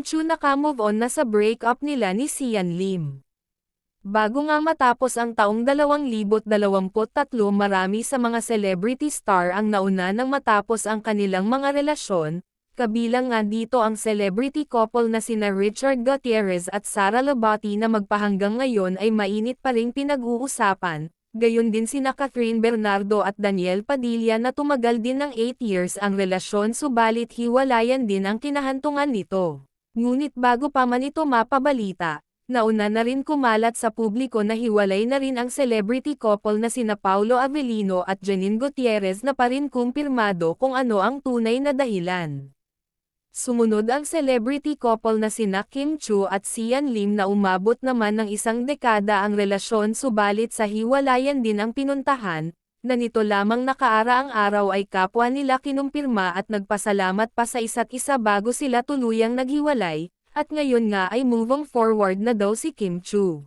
Kim Chu naka-move on na sa breakup nila ni Sian Lim. Bago nga matapos ang taong 2023, marami sa mga celebrity star ang nauna nang matapos ang kanilang mga relasyon, kabilang nga dito ang celebrity couple na sina Richard Gutierrez at Sara Labati na magpahanggang ngayon ay mainit pa ring pinag-uusapan, gayon din sina Catherine Bernardo at Daniel Padilla na tumagal din ng 8 years ang relasyon subalit hiwalayan din ang kinahantungan nito. Ngunit bago pa man ito mapabalita, nauna na rin kumalat sa publiko na hiwalay na rin ang celebrity couple na sina Paulo Avellino at Janine Gutierrez na pa rin kumpirmado kung ano ang tunay na dahilan. Sumunod ang celebrity couple na sina Kim Chu at Sian Lim na umabot naman ng 1 dekada ang relasyon subalit sa hiwalayan din ang pinuntahan, na nito lamang nakaaraang araw ay kapwa nila kinumpirma at nagpasalamat pa sa isa't isa bago sila tuluyang naghiwalay, at ngayon nga ay moving forward na daw si Kim Chu.